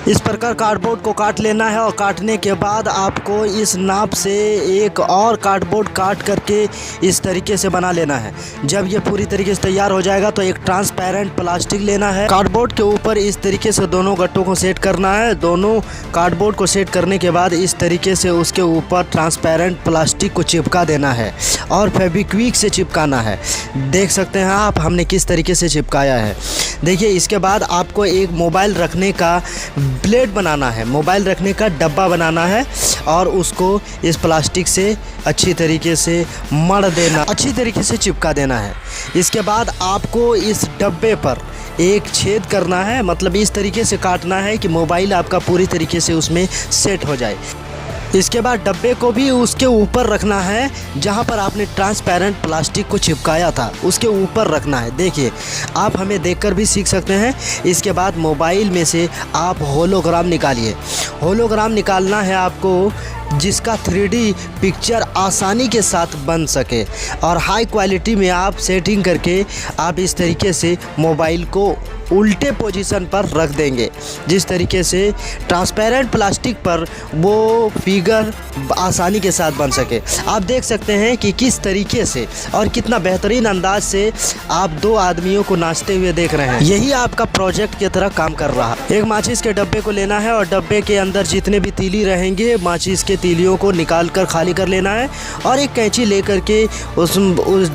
इस प्रकार कार्डबोर्ड को काट लेना है और काटने के बाद आपको इस नाप से एक और कार्डबोर्ड काट करके इस तरीके से बना लेना है। जब ये पूरी तरीके से तैयार हो जाएगा तो एक ट्रांसपेरेंट प्लास्टिक लेना है, कार्डबोर्ड के ऊपर इस तरीके से दोनों गट्टों को सेट करना है। दोनों कार्डबोर्ड को सेट करने के बाद इस तरीके से उसके ऊपर ट्रांसपेरेंट प्लास्टिक को चिपका देना है और फेविक्विक से चिपकाना है। देख सकते हैं आप हमने किस तरीके से चिपकाया है। देखिए, इसके बाद आपको एक मोबाइल रखने का प्लेट बनाना है, मोबाइल रखने का डब्बा बनाना है और उसको इस प्लास्टिक से अच्छी तरीके से मढ़ देना, अच्छी तरीके से चिपका देना है। इसके बाद आपको इस डब्बे पर एक छेद करना है, मतलब इस तरीके से काटना है कि मोबाइल आपका पूरी तरीके से उसमें सेट हो जाए। इसके बाद डब्बे को भी उसके ऊपर रखना है जहां पर आपने ट्रांसपेरेंट प्लास्टिक को चिपकाया था, उसके ऊपर रखना है। देखिए, आप हमें देखकर भी सीख सकते हैं। इसके बाद मोबाइल में से आप होलोग्राम निकालिए। होलोग्राम निकालना है आपको जिसका 3D पिक्चर आसानी के साथ बन सके और हाई क्वालिटी में आप सेटिंग करके आप इस तरीके से मोबाइल को उल्टे पोजीशन पर रख देंगे, जिस तरीके से ट्रांसपेरेंट प्लास्टिक पर वो फिगर आसानी के साथ बन सके। आप देख सकते हैं कि किस तरीके से और कितना बेहतरीन अंदाज से आप दो आदमियों को नाचते हुए देख रहे हैं। यही आपका प्रोजेक्ट की तरह काम कर रहा है। एक माचिस के डब्बे को लेना है और डब्बे के अंदर जितने भी तीली रहेंगे माचिस के तीलियों को निकाल कर खाली कर लेना है और एक कैंची लेकर के उस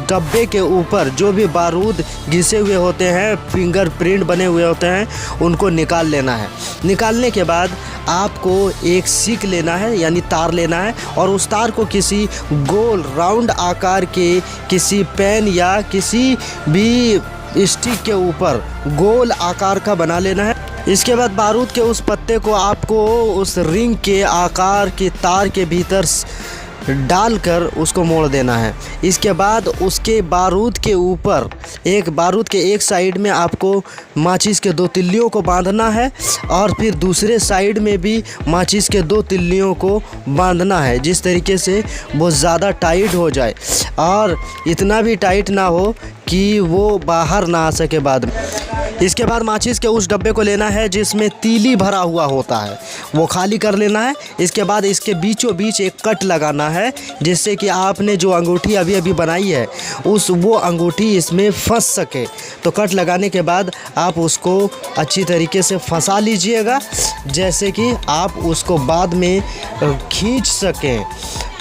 डब्बे के ऊपर जो भी बारूद घिसे हुए होते हैं, फिंगरप्रिंट बने हुए होते हैं, उनको निकाल लेना है। निकालने के बाद आपको एक सीक लेना है, यानी तार लेना है और उस तार को किसी गोल राउंड आकार के किसी पेन या किसी भी स्टिक के ऊपर गोल आकार का बना लेना है। इसके बाद बारूद के उस पत्ते को आपको उस रिंग के आकार के तार के भीतर डालकर उसको मोड़ देना है। इसके बाद उसके बारूद के ऊपर बारूद के एक साइड में आपको माचिस के 2 तिल्लियों को बांधना है और फिर दूसरे साइड में भी माचिस के 2 तिल्लियों को बांधना है, जिस तरीके से वो ज़्यादा टाइट हो जाए और इतना भी टाइट ना हो कि वो बाहर ना आ सके बाद में। इसके बाद माचिस के उस डब्बे को लेना है जिसमें तीली भरा हुआ होता है, वो खाली कर लेना है। इसके बाद इसके बीचों बीच एक कट लगाना है जिससे कि आपने जो अंगूठी अभी अभी बनाई है वो अंगूठी इसमें फंस सके। तो कट लगाने के बाद आप उसको अच्छी तरीके से फंसा लीजिएगा, जैसे कि आप उसको बाद में खींच सकें।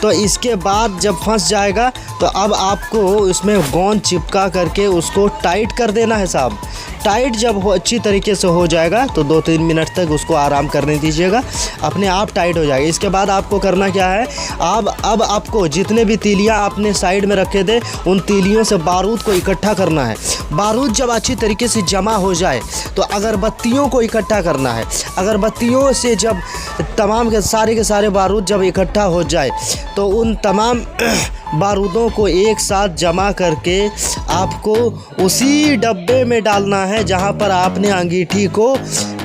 तो इसके बाद जब फंस जाएगा तो अब आपको उसमें गोंद चिपका करके उसको टाइट कर देना है साहब। टाइट जब अच्छी तरीके से हो जाएगा तो 2-3 मिनट तक उसको आराम करने दीजिएगा, अपने आप टाइट हो जाएगा। इसके बाद आपको करना क्या है, अब आपको जितने भी तीलियां आपने साइड में रखे थे उन तीलियों से बारूद को इकट्ठा करना है। बारूद जब अच्छी तरीके से जमा हो जाए तो अगरबत्तियों को इकट्ठा करना है। अगरबत्तियों से जब तमाम के सारे बारूद जब इकट्ठा हो जाए तो उन तमाम बारूदों को एक साथ जमा करके आपको उसी डब्बे में डालना है जहां पर आपने अंगीठी को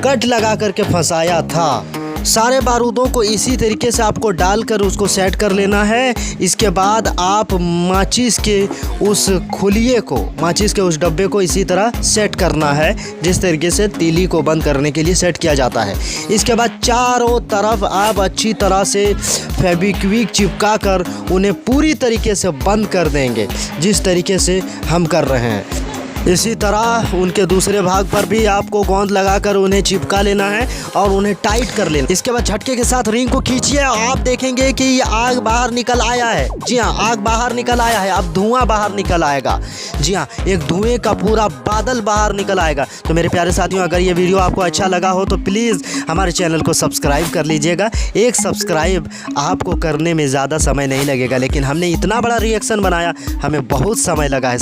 कट लगा करके फंसाया था। सारे बारूदों को इसी तरीके से आपको डालकर उसको सेट कर लेना है। इसके बाद आप माचिस के उस खुलिये को, माचिस के उस डब्बे को इसी तरह सेट करना है जिस तरीके से तीली को बंद करने के लिए सेट किया जाता है। इसके बाद चारों तरफ आप अच्छी तरह से फेविक्विक चिपका कर उन्हें पूरी तरीके से बंद कर देंगे, जिस तरीके से हम कर रहे हैं। इसी तरह उनके दूसरे भाग पर भी आपको गोंद लगाकर उन्हें चिपका लेना है और उन्हें टाइट कर लेना। इसके बाद झटके के साथ रिंग को खींचिए और आप देखेंगे कि आग बाहर निकल आया है। जी हाँ, आग बाहर निकल आया है। अब धुआं बाहर निकल आएगा। जी हाँ, एक धुएं का पूरा बादल बाहर निकल आएगा। तो मेरे प्यारे साथियों, अगर ये वीडियो आपको अच्छा लगा हो तो प्लीज़ हमारे चैनल को सब्सक्राइब कर लीजिएगा। एक सब्सक्राइब आपको करने में ज़्यादा समय नहीं लगेगा, लेकिन हमने इतना बड़ा रिएक्शन बनाया, हमें बहुत समय लगा है।